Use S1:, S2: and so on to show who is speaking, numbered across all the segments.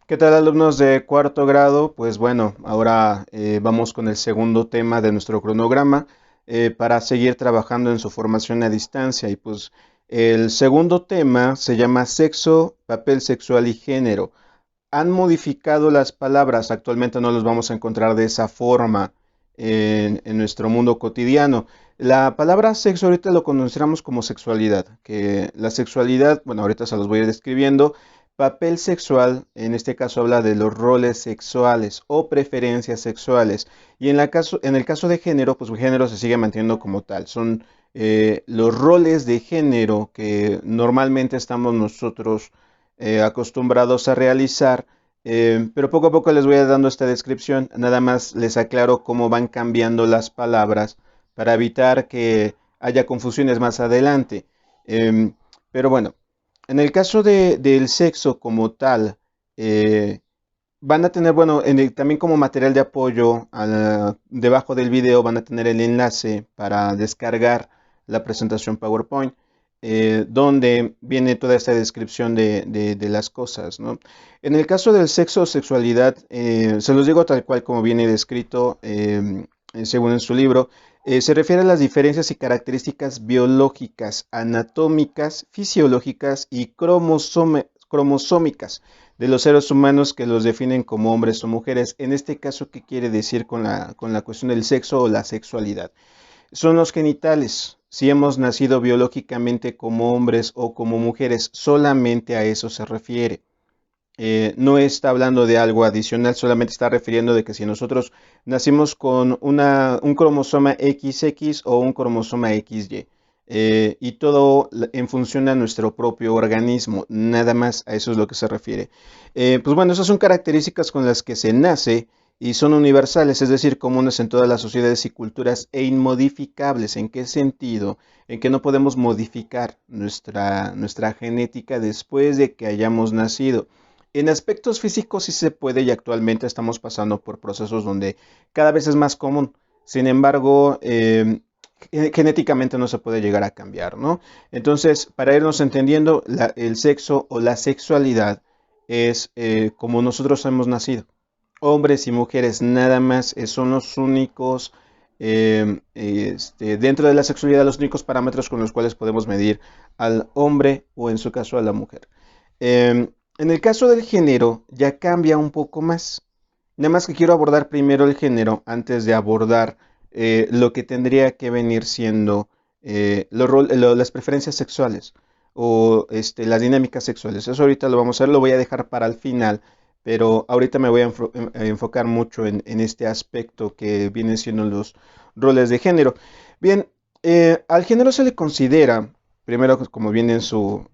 S1: ¿Qué tal, alumnos de cuarto grado? Pues bueno, ahora vamos con el segundo tema de nuestro cronograma para seguir trabajando en su formación a distancia. Y pues el segundo tema se llama sexo, papel sexual y género. Han modificado las palabras, actualmente no los vamos a encontrar de esa forma en nuestro mundo cotidiano. La palabra sexo ahorita lo consideramos como sexualidad, que la sexualidad, bueno, ahorita se los voy a ir describiendo. Papel sexual, en este caso habla de los roles sexuales o preferencias sexuales. Y en el caso de género, pues el género se sigue manteniendo como tal. Son los roles de género que normalmente estamos nosotros acostumbrados a realizar, pero poco a poco les voy a dando esta descripción, nada más les aclaro cómo van cambiando las palabras para evitar que haya confusiones más adelante. Eh, pero bueno, en el caso del sexo como tal, eh, van a tener, bueno, también como material de apoyo, debajo del video van a tener el enlace para descargar la presentación PowerPoint, donde viene toda esta descripción de las cosas, ¿no? En el caso del sexo o sexualidad, se los digo tal cual como viene descrito, según en su libro, se refiere a las diferencias y características biológicas, anatómicas, fisiológicas y cromosómicas de los seres humanos que los definen como hombres o mujeres. En este caso, ¿qué quiere decir con la cuestión del sexo o la sexualidad? Son los genitales. Si hemos nacido biológicamente como hombres o como mujeres, solamente a eso se refiere. No está hablando de algo adicional, solamente está refiriendo de que si nosotros nacimos con un cromosoma XX o un cromosoma XY, y todo en función a nuestro propio organismo, nada más a eso es lo que se refiere. Pues bueno, esas son características con las que se nace y son universales, es decir, comunes en todas las sociedades y culturas e inmodificables. ¿En qué sentido? En que no podemos modificar nuestra genética después de que hayamos nacido. En aspectos físicos sí se puede y actualmente estamos pasando por procesos donde cada vez es más común. Sin embargo, genéticamente no se puede llegar a cambiar, ¿no? Entonces, para irnos entendiendo, el sexo o la sexualidad es como nosotros hemos nacido. Hombres y mujeres nada más son los únicos, dentro de la sexualidad, los únicos parámetros con los cuales podemos medir al hombre o en su caso a la mujer. En el caso del género ya cambia un poco más. Nada más que quiero abordar primero el género antes de abordar lo que tendría que venir siendo las preferencias sexuales o las dinámicas sexuales. Eso ahorita lo vamos a ver, lo voy a dejar para el final, pero ahorita me voy a enfocar mucho en este aspecto que vienen siendo los roles de género. Bien, al género se le considera, primero como viene en su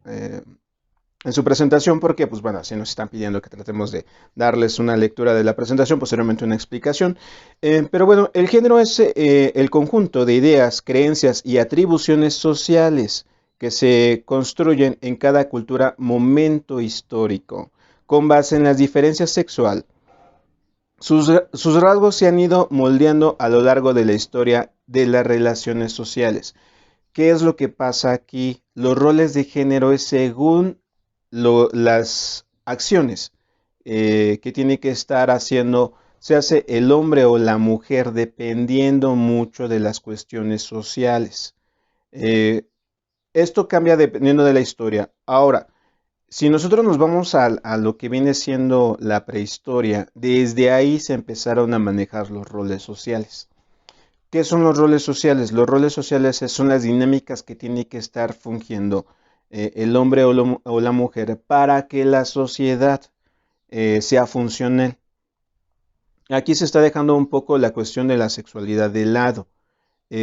S1: presentación, porque, pues bueno, así nos están pidiendo que tratemos de darles una lectura de la presentación, posteriormente una explicación. Pero bueno, el género es el conjunto de ideas, creencias y atribuciones sociales que se construyen en cada cultura momento histórico, con base en las diferencias sexuales. Sus rasgos se han ido moldeando a lo largo de la historia de las relaciones sociales. ¿Qué es lo que pasa aquí? Los roles de género es según las acciones que tiene que estar haciendo, se hace el hombre o la mujer, dependiendo mucho de las cuestiones sociales. Eh, Esto cambia dependiendo de la historia. Ahora, si nosotros nos vamos a lo que viene siendo la prehistoria, desde ahí se empezaron a manejar los roles sociales. ¿Qué son los roles sociales? Los roles sociales son las dinámicas que tiene que estar fungiendo el hombre o la mujer para que la sociedad sea funcional. Aquí se está dejando un poco la cuestión de la sexualidad de lado,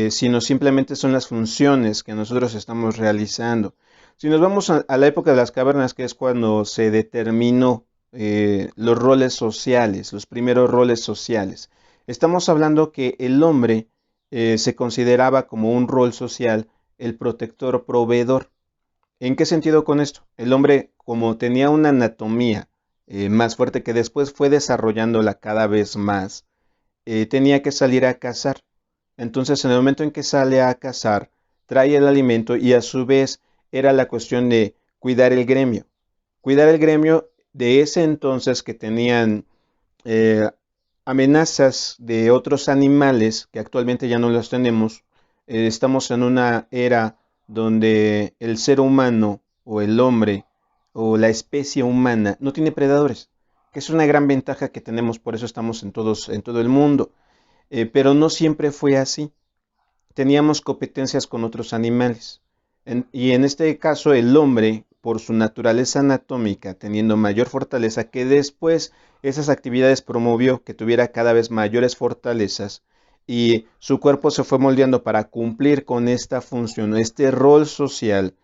S1: sino simplemente son las funciones que nosotros estamos realizando. Si nos vamos a la época de las cavernas, que es cuando se determinó los roles sociales, los primeros roles sociales, estamos hablando que el hombre se consideraba como un rol social el protector proveedor. ¿En qué sentido con esto? El hombre, como tenía una anatomía más fuerte que después fue desarrollándola cada vez más, tenía que salir a cazar. Entonces, en el momento en que sale a cazar, trae el alimento y a su vez era la cuestión de cuidar el gremio. Cuidar el gremio de ese entonces que tenían eh, amenazas de otros animales que actualmente ya no los tenemos. Estamos en una era donde el ser humano o el hombre o la especie humana no tiene predadores, que es una gran ventaja que tenemos, por eso estamos en todo el mundo. Pero no siempre fue así. Teníamos competencias con otros animales. Y en este caso el hombre, por su naturaleza anatómica, teniendo mayor fortaleza, que después esas actividades promovió que tuviera cada vez mayores fortalezas y su cuerpo se fue moldeando para cumplir con esta función, este rol social,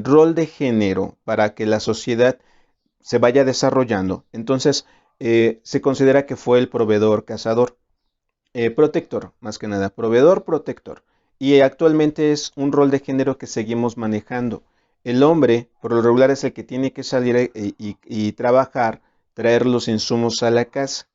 S1: rol de género, para que la sociedad se vaya desarrollando. Entonces, se considera que fue el proveedor cazador. Protector, más que nada, proveedor protector. Y actualmente es un rol de género que seguimos manejando. El hombre, por lo regular, es el que tiene que salir y trabajar, traer los insumos a la casa.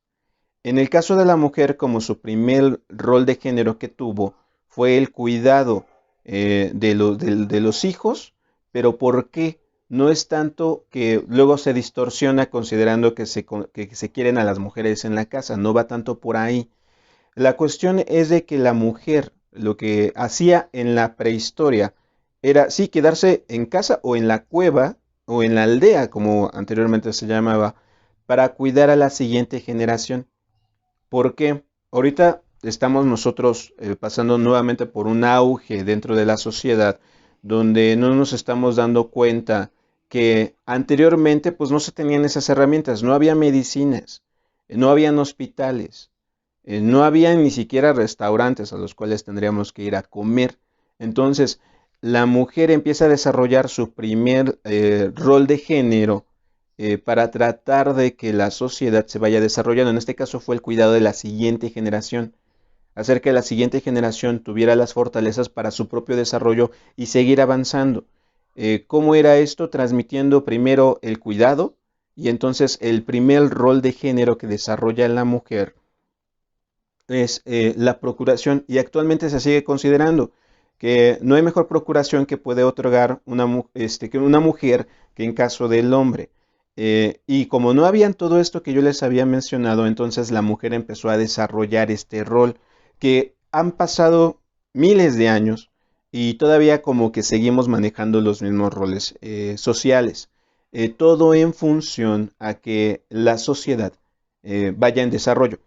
S1: En el caso de la mujer, como su primer rol de género que tuvo fue el cuidado de los hijos, pero ¿por qué? No es tanto que luego se distorsiona considerando que se quieren a las mujeres en la casa, no va tanto por ahí. La cuestión es de que la mujer lo que hacía en la prehistoria era sí quedarse en casa o en la cueva o en la aldea, como anteriormente se llamaba, para cuidar a la siguiente generación. Porque ahorita estamos nosotros pasando nuevamente por un auge dentro de la sociedad donde no nos estamos dando cuenta que anteriormente pues no se tenían esas herramientas, no había medicinas, no habían hospitales, no había ni siquiera restaurantes a los cuales tendríamos que ir a comer. Entonces, la mujer empieza a desarrollar su primer rol de género para tratar de que la sociedad se vaya desarrollando. En este caso fue el cuidado de la siguiente generación, hacer que la siguiente generación tuviera las fortalezas para su propio desarrollo y seguir avanzando. ¿Cómo era esto? Transmitiendo primero el cuidado y entonces el primer rol de género que desarrolla la mujer es la procuración y actualmente se sigue considerando que no hay mejor procuración que puede otorgar que una mujer que en caso del hombre. Y como no habían todo esto que yo les había mencionado, entonces la mujer empezó a desarrollar este rol que han pasado miles de años y todavía como que seguimos manejando los mismos roles sociales. Todo en función a que la sociedad vaya en desarrollo.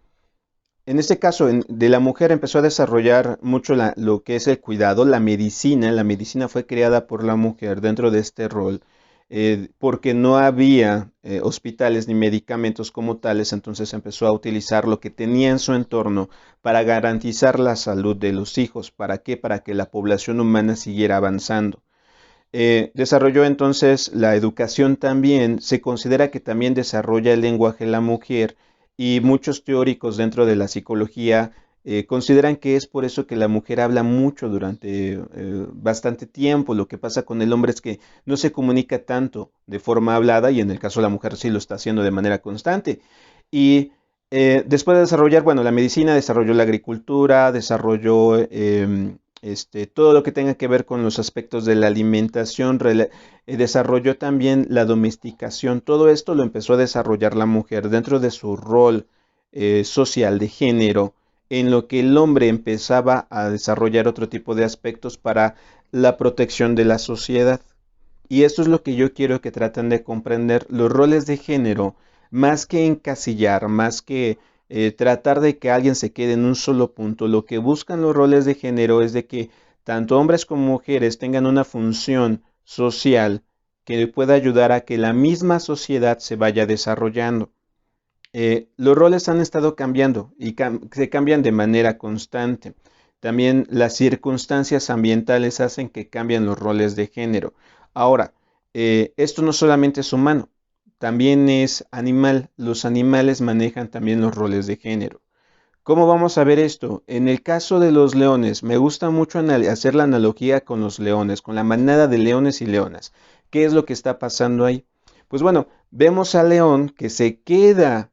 S1: En este caso, de la mujer empezó a desarrollar mucho lo que es el cuidado, la medicina. La medicina fue creada por la mujer dentro de este rol, porque no había hospitales ni medicamentos como tales, entonces empezó a utilizar lo que tenía en su entorno para garantizar la salud de los hijos. ¿Para qué? Para que la población humana siguiera avanzando. Desarrolló entonces la educación también, se considera que también desarrolla el lenguaje la mujer y muchos teóricos dentro de la psicología consideran que es por eso que la mujer habla mucho durante bastante tiempo. Lo que pasa con el hombre es que no se comunica tanto de forma hablada y en el caso de la mujer sí lo está haciendo de manera constante. Y después de desarrollar, bueno, la medicina desarrolló la agricultura, desarrolló todo lo que tenga que ver con los aspectos de la alimentación, desarrolló también la domesticación. Todo esto lo empezó a desarrollar la mujer dentro de su rol social de género, en lo que el hombre empezaba a desarrollar otro tipo de aspectos para la protección de la sociedad. Y esto es lo que yo quiero que traten de comprender, los roles de género, más que encasillar, más que tratar de que alguien se quede en un solo punto. Lo que buscan los roles de género es de que tanto hombres como mujeres tengan una función social que pueda ayudar a que la misma sociedad se vaya desarrollando. Los roles han estado cambiando y se cambian de manera constante. También las circunstancias ambientales hacen que cambien los roles de género. Ahora, esto no solamente es humano, también es animal. Los animales manejan también los roles de género. ¿Cómo vamos a ver esto? En el caso de los leones, me gusta mucho hacer la analogía con los leones, con la manada de leones y leonas. ¿Qué es lo que está pasando ahí? Pues bueno, vemos al león que se queda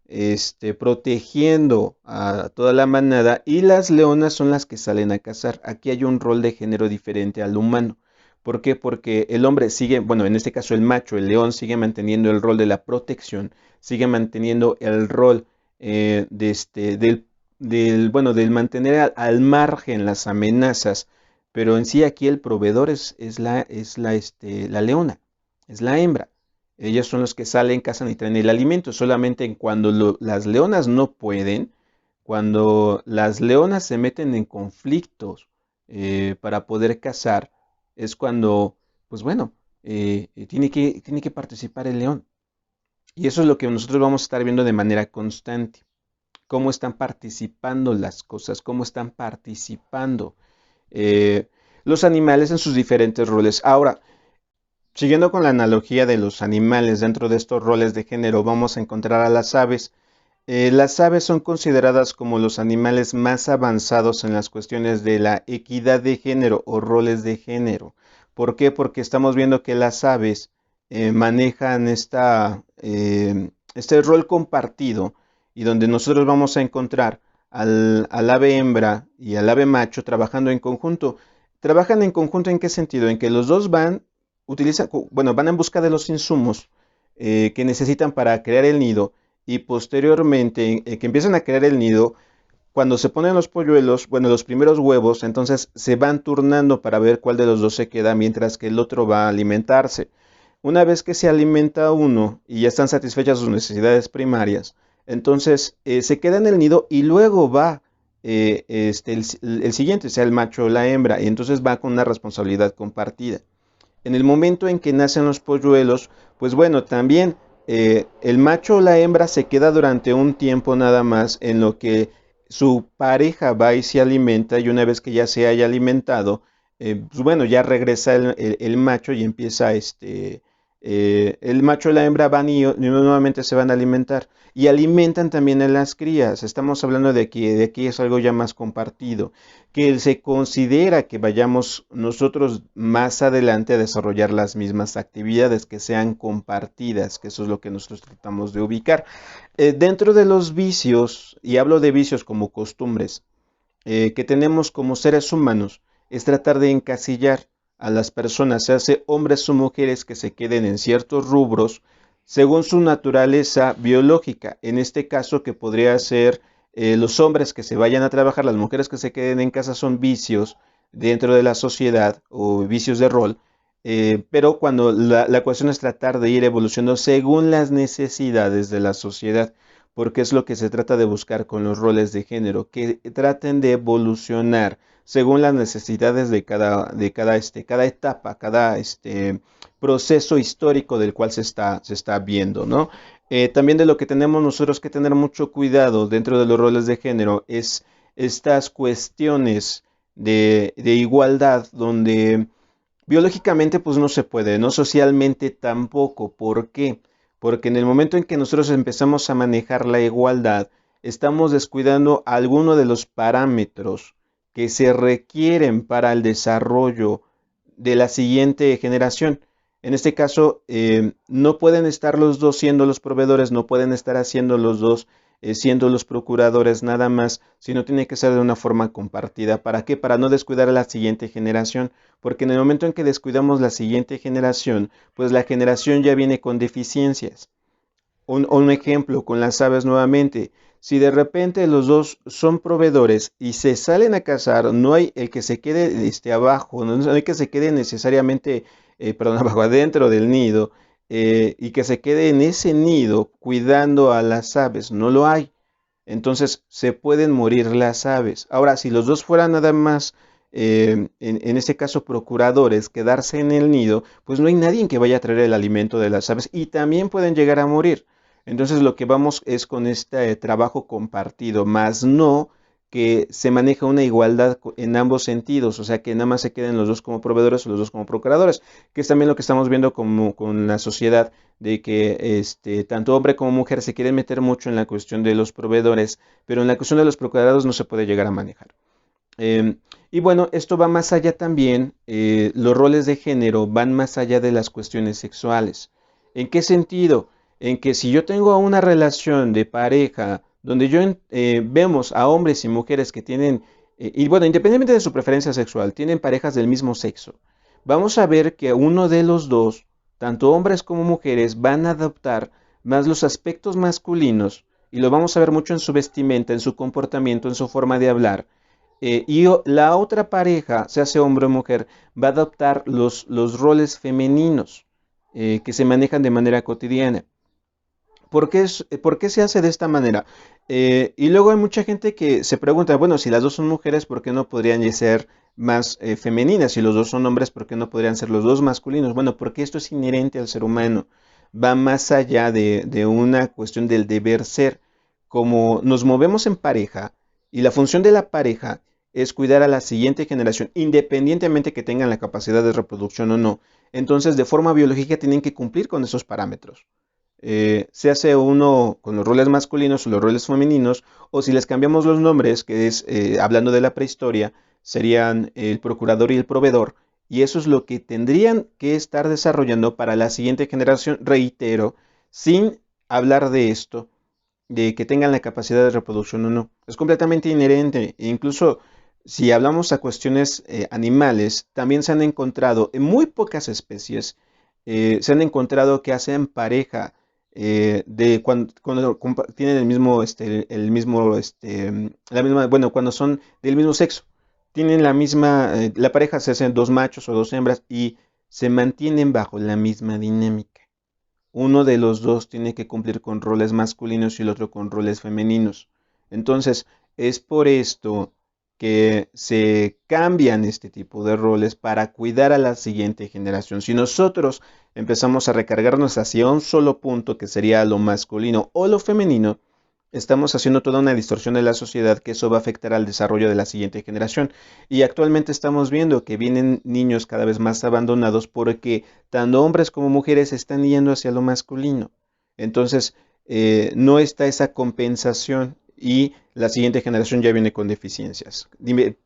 S1: protegiendo a toda la manada y las leonas son las que salen a cazar. Aquí hay un rol de género diferente al humano. ¿Por qué? Porque el hombre sigue, bueno, en este caso el macho, el león, sigue manteniendo el rol de la protección, sigue manteniendo el rol bueno, del mantener al margen las amenazas, pero en sí aquí el proveedor la leona, es la hembra. Ellos son los que salen, cazan y traen el alimento. Solamente en cuando las leonas no pueden, cuando las leonas se meten en conflictos para poder cazar, es cuando, pues bueno, tiene que participar el león. Y eso es lo que nosotros vamos a estar viendo de manera constante. Cómo están participando las cosas, cómo están participando eh, los animales en sus diferentes roles. Ahora, siguiendo con la analogía de los animales dentro de estos roles de género, vamos a encontrar a las aves. Las aves son consideradas como los animales más avanzados en las cuestiones de la equidad de género o roles de género. ¿Por qué? Porque estamos viendo que las aves manejan este rol compartido y donde nosotros vamos a encontrar al ave hembra y al ave macho trabajando en conjunto. ¿Trabajan en conjunto en qué sentido? En que los dos van en busca de los insumos que necesitan para crear el nido y posteriormente que empiezan a crear el nido, cuando se ponen los polluelos, bueno, los primeros huevos, entonces se van turnando para ver cuál de los dos se queda mientras que el otro va a alimentarse. Una vez que se alimenta uno y ya están satisfechas sus necesidades primarias, entonces se queda en el nido y luego va el siguiente, sea el macho o la hembra, y entonces va con una responsabilidad compartida. En el momento en que nacen los polluelos, pues bueno, también el macho o la hembra se queda durante un tiempo nada más en lo que su pareja va y se alimenta y una vez que ya se haya alimentado, pues bueno, ya regresa el macho y empieza el macho y la hembra van y nuevamente se van a alimentar y alimentan también a las crías. Estamos hablando de aquí es algo ya más compartido, que se considera que vayamos nosotros más adelante a desarrollar las mismas actividades que sean compartidas, que eso es lo que nosotros tratamos de ubicar. Dentro de los vicios, y hablo de vicios como costumbres, que tenemos como seres humanos, es tratar de encasillar a las personas, se hace hombres o mujeres que se queden en ciertos rubros según su naturaleza biológica. En este caso que podría ser los hombres que se vayan a trabajar, las mujeres que se queden en casa son vicios dentro de la sociedad o vicios de rol, pero cuando la cuestión es tratar de ir evolucionando según las necesidades de la sociedad, porque es lo que se trata de buscar con los roles de género, que traten de evolucionar según las necesidades de cada etapa, cada proceso histórico del cual se está viendo, ¿no? También de lo que tenemos nosotros que tener mucho cuidado dentro de los roles de género es estas cuestiones de igualdad donde biológicamente pues no se puede, no socialmente tampoco. ¿Por qué? Porque en el momento en que nosotros empezamos a manejar la igualdad, estamos descuidando alguno de los parámetros que se requieren para el desarrollo de la siguiente generación. En este caso, no pueden estar los dos siendo los proveedores, no pueden estar haciendo los dos siendo los procuradores nada más, sino tiene que ser de una forma compartida. ¿Para qué? Para no descuidar a la siguiente generación, porque en el momento en que descuidamos la siguiente generación, pues la generación ya viene con deficiencias. Un ejemplo con las aves nuevamente. Si de repente los dos son proveedores y se salen a cazar, no hay el que se quede abajo, no hay que se quede necesariamente, perdón, abajo, adentro del nido, y que se quede en ese nido cuidando a las aves, no lo hay. Entonces se pueden morir las aves. Ahora, si los dos fueran nada más, en este caso procuradores, quedarse en el nido, pues no hay nadie que vaya a traer el alimento de las aves y también pueden llegar a morir. Entonces lo que vamos es con este trabajo compartido, más no que se maneja una igualdad en ambos sentidos, o sea que nada más se queden los dos como proveedores o los dos como procuradores, que es también lo que estamos viendo como con la sociedad, de que tanto hombre como mujer se quieren meter mucho en la cuestión de los proveedores, pero en la cuestión de los procuradores no se puede llegar a manejar. Eh, y bueno, esto va más allá también, los roles de género van más allá de las cuestiones sexuales. ¿En qué sentido? En que si yo tengo una relación de pareja donde vemos a hombres y mujeres que tienen, y bueno, independientemente de su preferencia sexual, tienen parejas del mismo sexo, vamos a ver que uno de los dos, tanto hombres como mujeres, van a adoptar más los aspectos masculinos, y lo vamos a ver mucho en su vestimenta, en su comportamiento, en su forma de hablar. La otra pareja, sea hombre o mujer, va a adoptar los roles femeninos que se manejan de manera cotidiana. ¿Por qué se hace de esta manera? Y luego hay mucha gente que se pregunta, bueno, si las dos son mujeres, ¿por qué no podrían ser más femeninas? Si los dos son hombres, ¿por qué no podrían ser los dos masculinos? Bueno, porque esto es inherente al ser humano, va más allá de una cuestión del deber ser. Como nos movemos en pareja y la función de la pareja es cuidar a la siguiente generación, independientemente que tengan la capacidad de reproducción o no, entonces de forma biológica tienen que cumplir con esos parámetros. Se hace uno con los roles masculinos o los roles femeninos, o si les cambiamos los nombres, que es, hablando de la prehistoria, serían el procurador y el proveedor, y eso es lo que tendrían que estar desarrollando para la siguiente generación, reitero, sin hablar de esto, de que tengan la capacidad de reproducción o no. Es completamente inherente, e incluso si hablamos a cuestiones animales, también se han encontrado en muy pocas especies, se han encontrado que hacen pareja cuando tienen bueno, cuando son del mismo sexo, tienen la misma, la pareja se hacen dos machos o dos hembras y se mantienen bajo la misma dinámica. Uno de los dos tiene que cumplir con roles masculinos y el otro con roles femeninos. Entonces, es por esto que se cambian este tipo de roles para cuidar a la siguiente generación. Si nosotros empezamos a recargarnos hacia un solo punto, que sería lo masculino o lo femenino, estamos haciendo toda una distorsión de la sociedad, que eso va a afectar al desarrollo de la siguiente generación. Y actualmente estamos viendo que vienen niños cada vez más abandonados porque tanto hombres como mujeres están yendo hacia lo masculino. Entonces, no está esa compensación y la siguiente generación ya viene con deficiencias.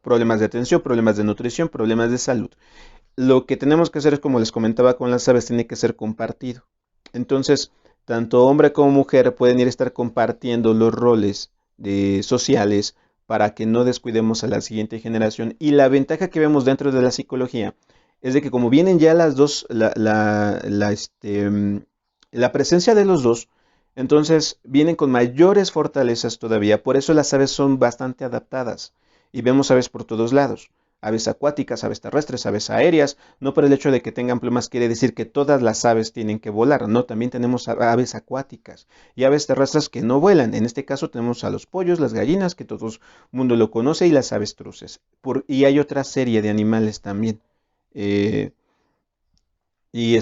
S1: Problemas de atención, problemas de nutrición, problemas de salud. Lo que tenemos que hacer es, como les comentaba con las aves, tiene que ser compartido. Entonces, tanto hombre como mujer pueden ir a estar compartiendo los roles sociales para que no descuidemos a la siguiente generación. Y la ventaja que vemos dentro de la psicología es de que como vienen ya las dos, la presencia de los dos, entonces vienen con mayores fortalezas todavía. Por eso las aves son bastante adaptadas y vemos aves por todos lados. Aves acuáticas, aves terrestres, aves aéreas. No por el hecho de que tengan plumas quiere decir que todas las aves tienen que volar. No, también tenemos aves acuáticas y aves terrestres que no vuelan. En este caso tenemos a los pollos, las gallinas, que todo el mundo lo conoce, y las avestruces. Y hay otra serie de animales también. Eh, y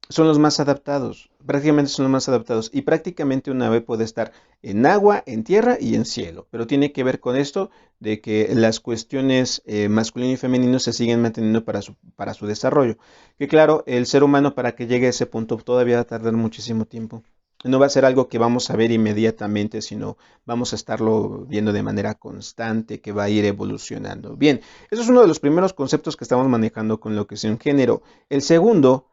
S1: son los más adaptados, prácticamente son los más adaptados, y prácticamente un ave puede estar en agua, en tierra y en cielo, pero tiene que ver con esto de que las cuestiones masculino y femenino se siguen manteniendo para su desarrollo, que claro, el ser humano para que llegue a ese punto todavía va a tardar muchísimo tiempo. No va a ser algo que vamos a ver inmediatamente, sino vamos a estarlo viendo de manera constante, que va a ir evolucionando. Bien, eso es uno de los primeros conceptos que estamos manejando con lo que es un género. El segundo,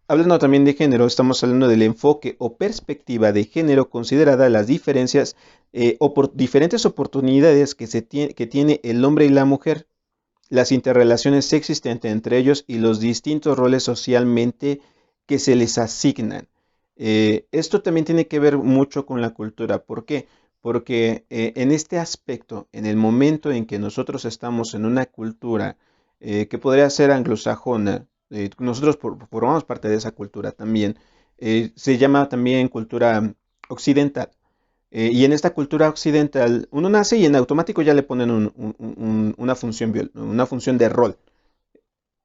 S1: hablando también de género, estamos hablando del enfoque o perspectiva de género considerada las diferencias o por diferentes oportunidades que tiene el hombre y la mujer, las interrelaciones existentes entre ellos y los distintos roles socialmente que se les asignan. Esto también tiene que ver mucho con la cultura. ¿Por qué? Porque en este aspecto, en el momento en que nosotros estamos en una cultura que podría ser anglosajona, nosotros formamos parte de esa cultura también, se llama también cultura occidental. Y en esta cultura occidental, uno nace y en automático ya le ponen una función de rol.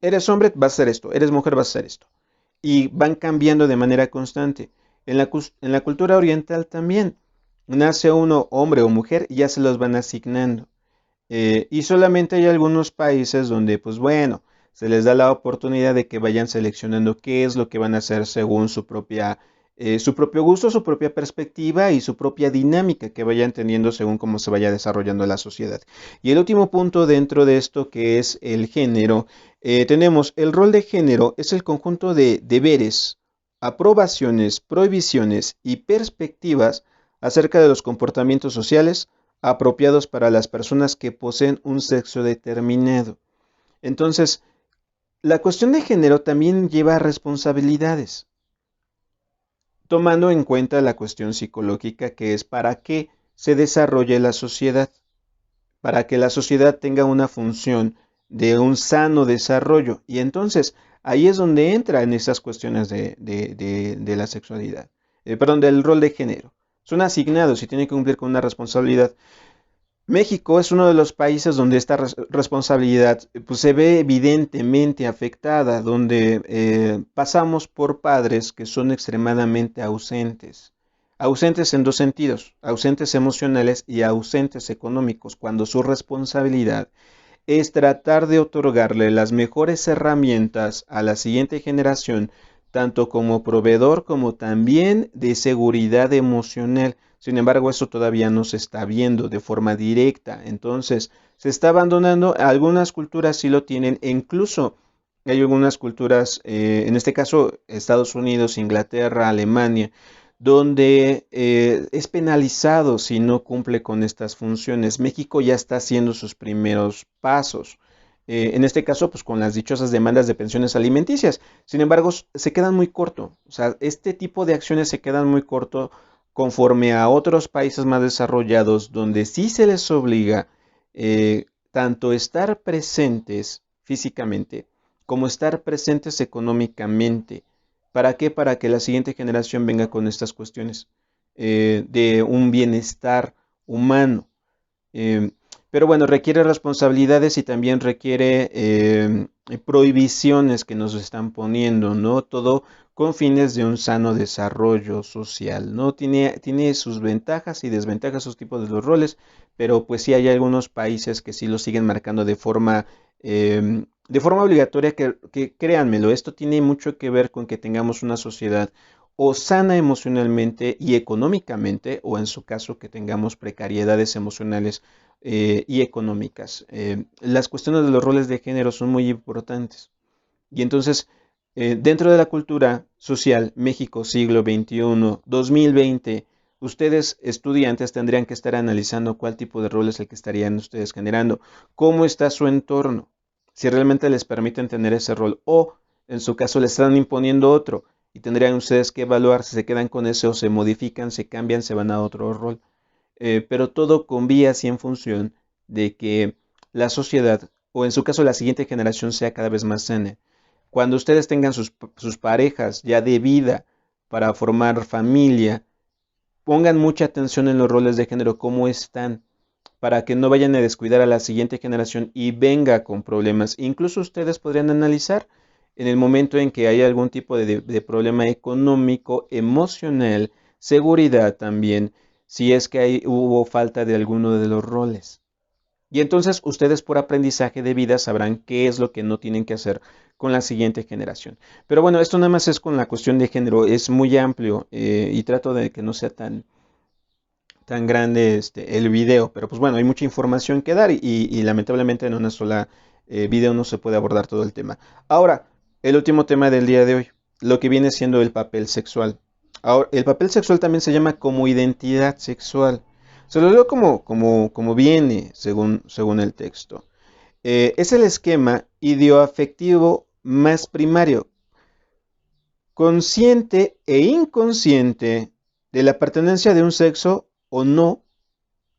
S1: Eres hombre, vas a hacer esto. Eres mujer, vas a hacer esto. Y van cambiando de manera constante. En la cultura oriental también. Nace uno hombre o mujer y ya se los van asignando. Y solamente hay algunos países donde, pues bueno, se les da la oportunidad de que vayan seleccionando qué es lo que van a hacer según su propio gusto, su propia perspectiva y su propia dinámica que vayan teniendo según cómo se vaya desarrollando la sociedad. Y el último punto dentro de esto, que es el género, tenemos el rol de género, es el conjunto de deberes, aprobaciones, prohibiciones y perspectivas acerca de los comportamientos sociales apropiados para las personas que poseen un sexo determinado. Entonces, La cuestión de género también lleva responsabilidades, tomando en cuenta la cuestión psicológica que es para qué se desarrolle la sociedad, para que la sociedad tenga una función de un sano desarrollo. Y entonces ahí es donde entran esas cuestiones de la sexualidad, perdón, del rol de género. Son asignados y tienen que cumplir con una responsabilidad. México es uno de los países donde esta responsabilidad pues, se ve evidentemente afectada, donde pasamos por padres que son extremadamente ausentes. Ausentes en dos sentidos, ausentes emocionales y ausentes económicos, cuando su responsabilidad es tratar de otorgarle las mejores herramientas a la siguiente generación, tanto como proveedor como también de seguridad emocional. Sin embargo, eso todavía no se está viendo de forma directa. Entonces, se está abandonando. Algunas culturas sí lo tienen, e incluso hay algunas culturas, en este caso Estados Unidos, Inglaterra, Alemania, donde es penalizado si no cumple con estas funciones. México ya está haciendo sus primeros pasos. En este caso, pues con las dichosas demandas de pensiones alimenticias. Sin embargo, se quedan muy corto. O sea, este tipo de acciones se quedan muy corto conforme a otros países más desarrollados, donde sí se les obliga tanto estar presentes físicamente como estar presentes económicamente. ¿Para qué? Para que la siguiente generación venga con estas cuestiones de un bienestar humano. Eh, pero bueno, requiere responsabilidades y también requiere prohibiciones que nos están poniendo, ¿no? Todo con fines de un sano desarrollo social, ¿no? Tiene sus ventajas y desventajas sus tipos de los roles, pero pues sí hay algunos países que sí lo siguen marcando de forma obligatoria, que créanmelo, esto tiene mucho que ver con que tengamos una sociedad o sana emocionalmente y económicamente, o en su caso que tengamos precariedades emocionales y económicas. Las cuestiones de los roles de género son muy importantes. Y entonces, dentro de la cultura social, México, siglo XXI, 2020, ustedes, estudiantes, tendrían que estar analizando cuál tipo de rol es el que estarían ustedes generando, cómo está su entorno, si realmente les permiten tener ese rol o, en su caso, les están imponiendo otro y tendrían ustedes que evaluar si se quedan con ese o se modifican, se cambian, se van a otro rol. Pero todo con vías y en función de que la sociedad, o en su caso la siguiente generación, sea cada vez más sana. Cuando ustedes tengan sus parejas ya de vida para formar familia, pongan mucha atención en los roles de género, cómo están, para que no vayan a descuidar a la siguiente generación y venga con problemas. Incluso ustedes podrían analizar en el momento en que hay algún tipo de problema económico, emocional, seguridad también, si es que hubo falta de alguno de los roles. Y entonces ustedes por aprendizaje de vida sabrán qué es lo que no tienen que hacer con la siguiente generación. Pero bueno, esto nada más es con la cuestión de género, es muy amplio y trato de que no sea tan grande el video, pero pues bueno, hay mucha información que dar y lamentablemente en una sola video no se puede abordar todo el tema. Ahora, el último tema del día de hoy, lo que viene siendo el papel sexual. Ahora, el papel sexual también se llama como identidad sexual. Se lo leo como viene según el texto. Es el esquema idioafectivo más primario, consciente e inconsciente de la pertenencia de un sexo o no,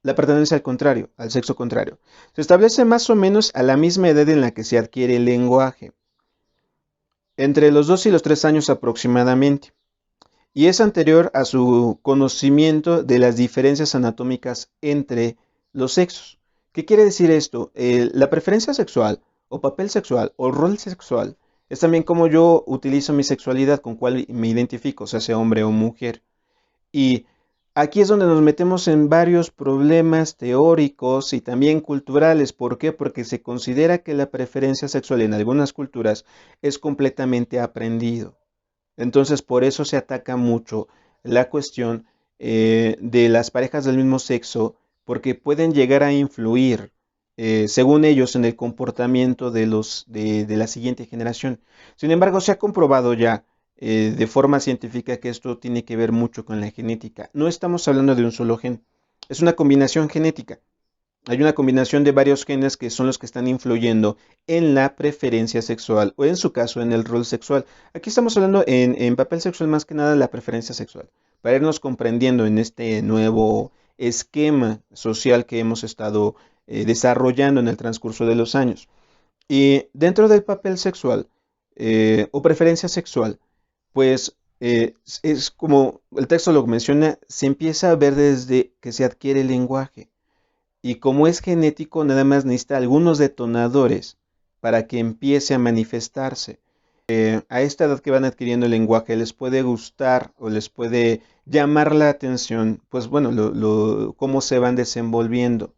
S1: la pertenencia al contrario, al sexo contrario. Se establece más o menos a la misma edad en la que se adquiere el lenguaje, entre los 2 y los 3 años aproximadamente, y es anterior a su conocimiento de las diferencias anatómicas entre los sexos. ¿Qué quiere decir esto? La preferencia sexual o papel sexual o rol sexual es también como yo utilizo mi sexualidad, con cuál me identifico, sea hombre o mujer. Y aquí es donde nos metemos en varios problemas teóricos y también culturales. ¿Por qué? Porque se considera que la preferencia sexual en algunas culturas es completamente aprendido. Entonces, por eso se ataca mucho la cuestión de las parejas del mismo sexo, porque pueden llegar a influir, según ellos, en el comportamiento de la siguiente generación. Sin embargo, se ha comprobado ya de forma científica que esto tiene que ver mucho con la genética. No estamos hablando de un solo gen, es una combinación genética. Hay una combinación de varios genes que son los que están influyendo en la preferencia sexual o en su caso en el rol sexual. Aquí estamos hablando en papel sexual más que nada de la preferencia sexual, para irnos comprendiendo en este nuevo esquema social que hemos estado desarrollando en el transcurso de los años. Y dentro del papel sexual o preferencia sexual, pues es como el texto lo menciona, se empieza a ver desde que se adquiere el lenguaje. Y como es genético, nada más necesita algunos detonadores para que empiece a manifestarse. A esta edad que van adquiriendo el lenguaje, les puede gustar o les puede llamar la atención, pues bueno, cómo se van desenvolviendo.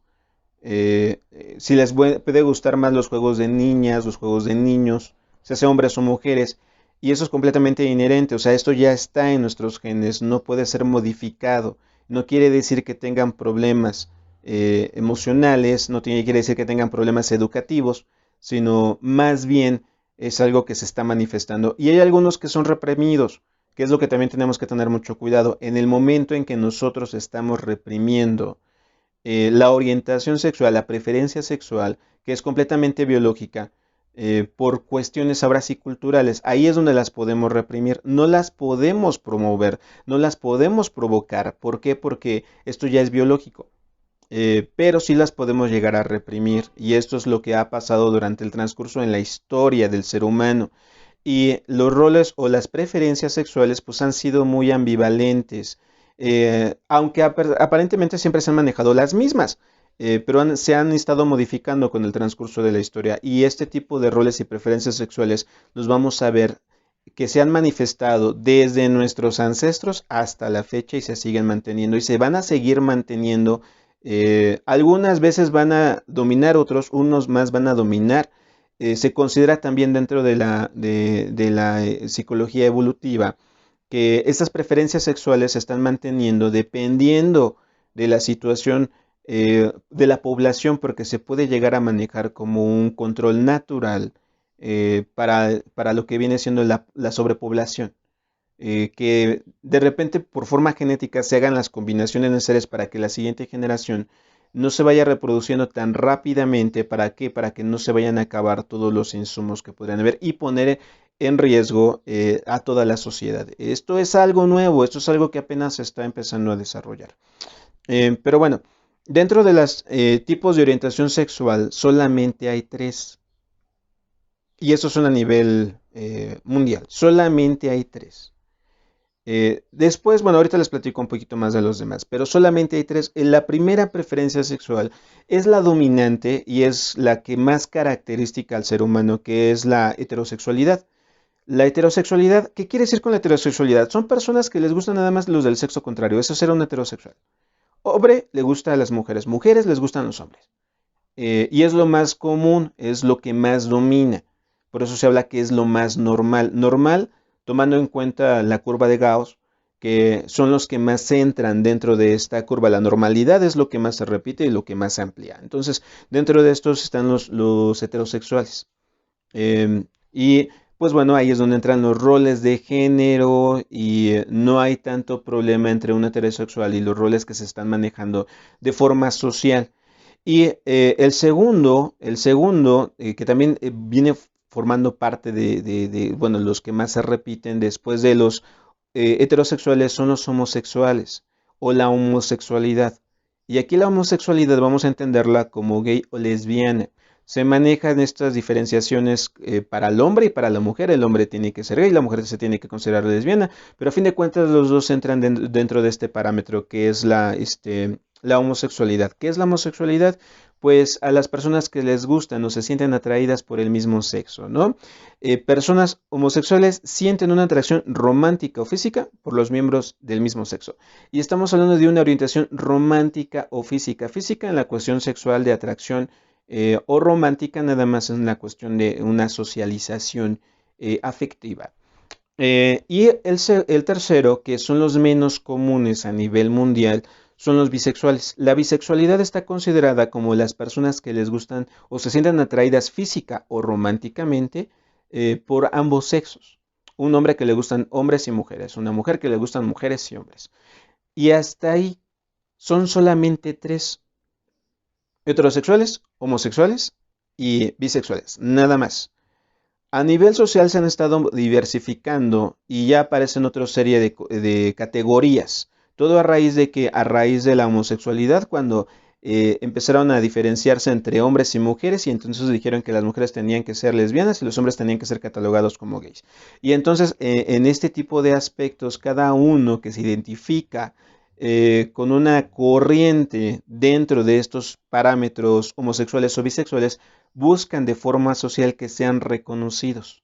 S1: Si les puede gustar más los juegos de niñas, los juegos de niños, se sea hombres o mujeres, y eso es completamente inherente, o sea, esto ya está en nuestros genes, no puede ser modificado, no quiere decir que tengan problemas emocionales, no quiere decir que tengan problemas educativos, sino más bien es algo que se está manifestando. Y hay algunos que son reprimidos, que es lo que también tenemos que tener mucho cuidado. En el momento en que nosotros estamos reprimiendo la orientación sexual, la preferencia sexual, que es completamente biológica, por cuestiones ahora sí culturales, ahí es donde las podemos reprimir, no las podemos promover, no las podemos provocar. ¿Por qué? Porque esto ya es biológico. Pero sí las podemos llegar a reprimir y esto es lo que ha pasado durante el transcurso en la historia del ser humano. Y los roles o las preferencias sexuales pues han sido muy ambivalentes, aunque aparentemente siempre se han manejado las mismas, pero se han estado modificando con el transcurso de la historia y este tipo de roles y preferencias sexuales los vamos a ver que se han manifestado desde nuestros ancestros hasta la fecha y se siguen manteniendo y se van a seguir manteniendo. Algunas veces van a dominar, otros, unos más van a dominar. Se considera también dentro de la psicología evolutiva que estas preferencias sexuales se están manteniendo dependiendo de la situación de la población, porque se puede llegar a manejar como un control natural para lo que viene siendo la sobrepoblación. Que de repente por forma genética se hagan las combinaciones necesarias para que la siguiente generación no se vaya reproduciendo tan rápidamente. ¿Para qué? Para que no se vayan a acabar todos los insumos que podrían haber y poner en riesgo a toda la sociedad. Esto es algo nuevo, esto es algo que apenas se está empezando a desarrollar. Pero bueno, dentro de los tipos de orientación sexual solamente hay tres. Y eso son a nivel mundial. Solamente hay tres. Después, bueno, ahorita les platico un poquito más de los demás, pero solamente hay tres. La primera preferencia sexual es la dominante y es la que más característica al ser humano, que es la heterosexualidad. La heterosexualidad, ¿qué quiere decir con la heterosexualidad? Son personas que les gustan nada más los del sexo contrario, eso será un heterosexual. Hombre le gusta a las mujeres, mujeres les gustan los hombres. Y es lo más común, es lo que más domina. Por eso se habla que es lo más normal. Normal, tomando en cuenta la curva de Gauss, que son los que más entran dentro de esta curva. La normalidad es lo que más se repite y lo que más se amplía. Entonces, dentro de estos están los heterosexuales. Y pues bueno, ahí es donde entran los roles de género y no hay tanto problema entre un heterosexual y los roles que se están manejando de forma social. Y el segundo, que también viene formando parte bueno, los que más se repiten después de los heterosexuales son los homosexuales o la homosexualidad. Y aquí la homosexualidad vamos a entenderla como gay o lesbiana. Se manejan estas diferenciaciones para el hombre y para la mujer. El hombre tiene que ser gay, la mujer se tiene que considerar lesbiana, pero a fin de cuentas los dos entran dentro de este parámetro que es la homosexualidad. ¿Qué es la homosexualidad? Pues a las personas que les gustan o se sienten atraídas por el mismo sexo, ¿no? Personas homosexuales sienten una atracción romántica o física por los miembros del mismo sexo. Y estamos hablando de una orientación romántica o física. Física en la cuestión sexual de atracción o romántica nada más en la cuestión de una socialización afectiva. Y el tercero, que son los menos comunes a nivel mundial, son los bisexuales. La bisexualidad está considerada como las personas que les gustan o se sienten atraídas física o románticamente por ambos sexos. Un hombre que le gustan hombres y mujeres, una mujer que le gustan mujeres y hombres. Y hasta ahí son solamente tres. Heterosexuales, homosexuales y bisexuales, nada más. A nivel social se han estado diversificando y ya aparecen otra serie de categorías. Todo a raíz de que, a raíz de la homosexualidad, cuando empezaron a diferenciarse entre hombres y mujeres, y entonces dijeron que las mujeres tenían que ser lesbianas y los hombres tenían que ser catalogados como gays. Y entonces, en este tipo de aspectos, cada uno que se identifica con una corriente dentro de estos parámetros homosexuales o bisexuales, buscan de forma social que sean reconocidos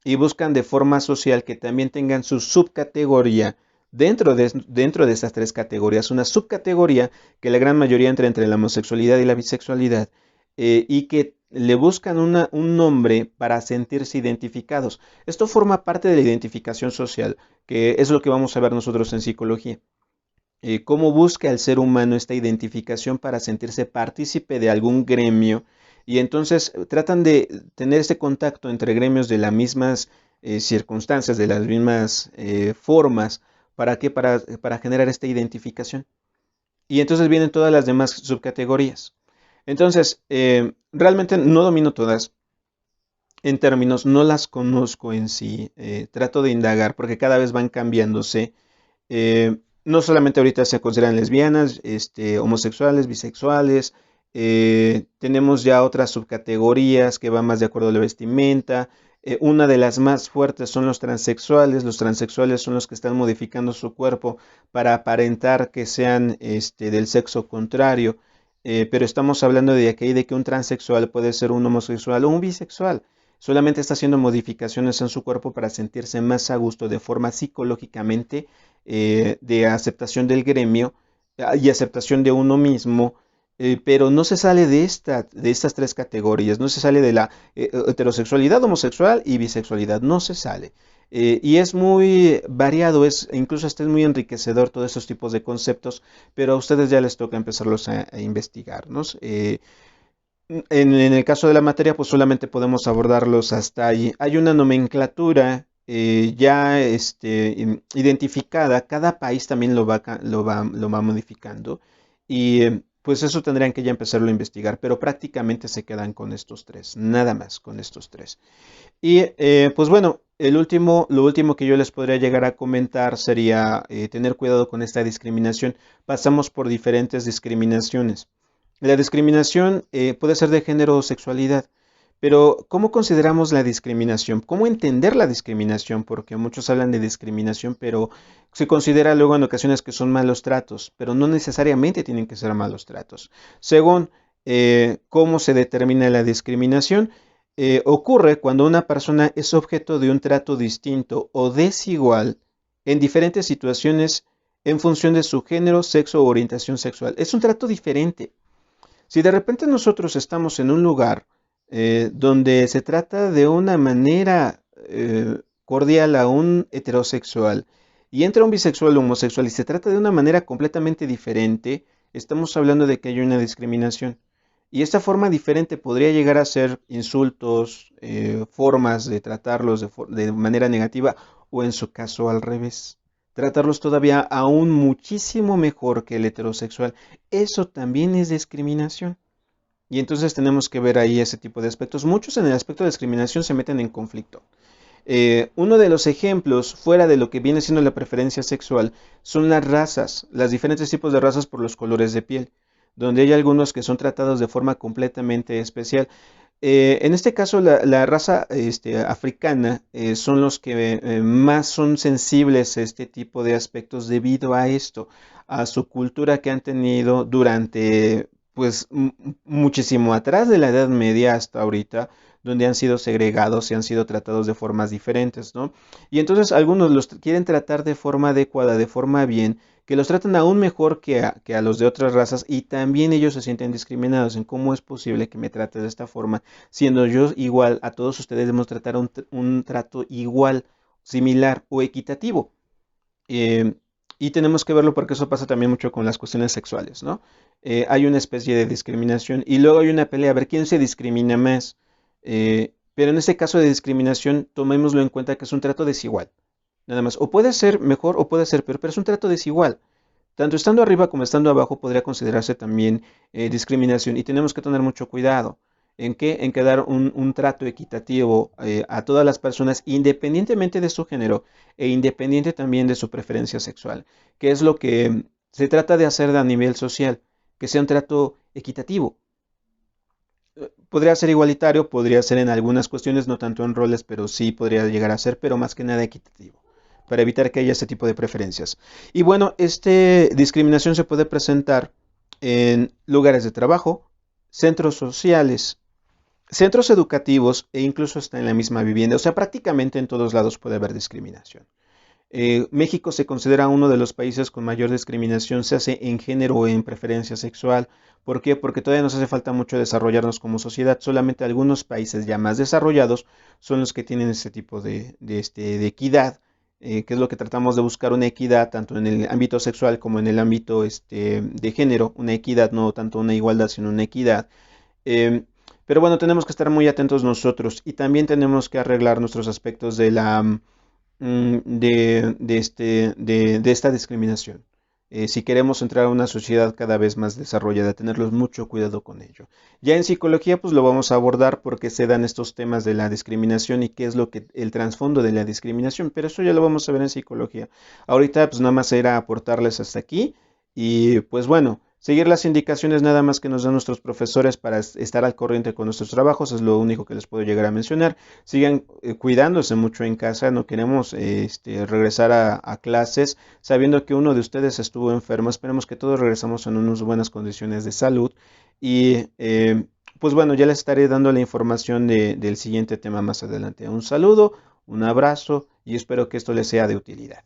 S1: y buscan de forma social que también tengan su subcategoría dentro de estas tres categorías, una subcategoría que la gran mayoría entra entre la homosexualidad y la bisexualidad, y que le buscan un nombre para sentirse identificados. Esto forma parte de la identificación social, que es lo que vamos a ver nosotros en psicología. Cómo busca el ser humano esta identificación para sentirse partícipe de algún gremio, y entonces tratan de tener este contacto entre gremios de las mismas circunstancias, de las mismas formas, ¿para qué? Para generar esta identificación. Y entonces vienen todas las demás subcategorías. Entonces, realmente no domino todas en términos, no las conozco en sí, trato de indagar porque cada vez van cambiándose. No solamente ahorita se consideran lesbianas, homosexuales, bisexuales, tenemos ya otras subcategorías que van más de acuerdo a la vestimenta. Una de las más fuertes son los transexuales. Los transexuales son los que están modificando su cuerpo para aparentar que sean del sexo contrario. Pero estamos hablando de aquí de que un transexual puede ser un homosexual o un bisexual. Solamente está haciendo modificaciones en su cuerpo para sentirse más a gusto de forma psicológicamente, de aceptación del gremio y aceptación de uno mismo, pero no se sale de estas tres categorías, no se sale de la heterosexualidad, homosexual y bisexualidad, no se sale. Y es muy variado, incluso hasta es muy enriquecedor todos esos tipos de conceptos, pero a ustedes ya les toca empezarlos a investigar, ¿no? En el caso de la materia, pues solamente podemos abordarlos hasta ahí. Hay una nomenclatura ya identificada, cada país también lo va modificando, y pues eso tendrían que ya empezarlo a investigar, pero prácticamente se quedan con estos tres, nada más con estos tres. Y pues bueno, lo último que yo les podría llegar a comentar sería tener cuidado con esta discriminación. Pasamos por diferentes discriminaciones. La discriminación puede ser de género o sexualidad, pero ¿cómo consideramos la discriminación? ¿Cómo entender la discriminación? Porque muchos hablan de discriminación, pero se considera luego en ocasiones que son malos tratos, pero no necesariamente tienen que ser malos tratos. Según cómo se determina la discriminación, ocurre cuando una persona es objeto de un trato distinto o desigual en diferentes situaciones en función de su género, sexo o orientación sexual. Es un trato diferente. Si de repente nosotros estamos en un lugar donde se trata de una manera cordial a un heterosexual y entra un bisexual o homosexual y se trata de una manera completamente diferente, estamos hablando de que hay una discriminación. Y esta forma diferente podría llegar a ser insultos, formas de tratarlos de manera negativa o en su caso al revés. Tratarlos todavía aún muchísimo mejor que el heterosexual. Eso también es discriminación. Y entonces tenemos que ver ahí ese tipo de aspectos. Muchos en el aspecto de discriminación se meten en conflicto. Uno de los ejemplos, fuera de lo que viene siendo la preferencia sexual, son las razas, los diferentes tipos de razas por los colores de piel, donde hay algunos que son tratados de forma completamente especial. En este caso, la raza africana son los que más son sensibles a este tipo de aspectos debido a esto, a su cultura que han tenido durante, pues, muchísimo atrás de la Edad Media hasta ahorita, donde han sido segregados y han sido tratados de formas diferentes, ¿no? Y entonces algunos los quieren tratar de forma adecuada, de forma bien, que los tratan aún mejor que a los de otras razas, y también ellos se sienten discriminados en cómo es posible que me trate de esta forma, siendo yo igual a todos ustedes. Debemos tratar un trato igual, similar o equitativo. Eh, y tenemos que verlo porque eso pasa también mucho con las cuestiones sexuales, ¿no? Hay una especie de discriminación y luego hay una pelea a ver quién se discrimina más. Pero en este caso de discriminación, tomémoslo en cuenta que es un trato desigual. Nada más. O puede ser mejor o puede ser peor, pero es un trato desigual. Tanto estando arriba como estando abajo podría considerarse también discriminación y tenemos que tener mucho cuidado. ¿En qué? En que dar un trato equitativo a todas las personas independientemente de su género e independiente también de su preferencia sexual, que es lo que se trata de hacer a nivel social, que sea un trato equitativo. Podría ser igualitario, podría ser en algunas cuestiones, no tanto en roles, pero sí podría llegar a ser, pero más que nada equitativo, para evitar que haya ese tipo de preferencias. Y bueno, esta discriminación se puede presentar en lugares de trabajo, centros sociales, centros educativos e incluso hasta en la misma vivienda. O sea, prácticamente en todos lados puede haber discriminación. México se considera uno de los países con mayor discriminación, se hace en género o en preferencia sexual. ¿Por qué? Porque todavía nos hace falta mucho desarrollarnos como sociedad. Solamente algunos países ya más desarrollados son los que tienen este tipo de equidad, que es lo que tratamos de buscar, una equidad tanto en el ámbito sexual como en el ámbito de género, una equidad, no tanto una igualdad, sino una equidad. Eh, pero bueno, tenemos que estar muy atentos nosotros y también tenemos que arreglar nuestros aspectos de de esta discriminación. Si queremos entrar a una sociedad cada vez más desarrollada, tenerlos mucho cuidado con ello. Ya en psicología, pues lo vamos a abordar porque se dan estos temas de la discriminación y qué es lo que el trasfondo de la discriminación, pero eso ya lo vamos a ver en psicología. Ahorita, pues nada más era aportarles hasta aquí y pues bueno, seguir las indicaciones nada más que nos dan nuestros profesores para estar al corriente con nuestros trabajos, es lo único que les puedo llegar a mencionar. Sigan cuidándose mucho en casa, no queremos regresar a clases sabiendo que uno de ustedes estuvo enfermo. Esperemos que todos regresamos en unas buenas condiciones de salud y pues bueno, ya les estaré dando la información del siguiente tema más adelante. Un saludo, un abrazo y espero que esto les sea de utilidad.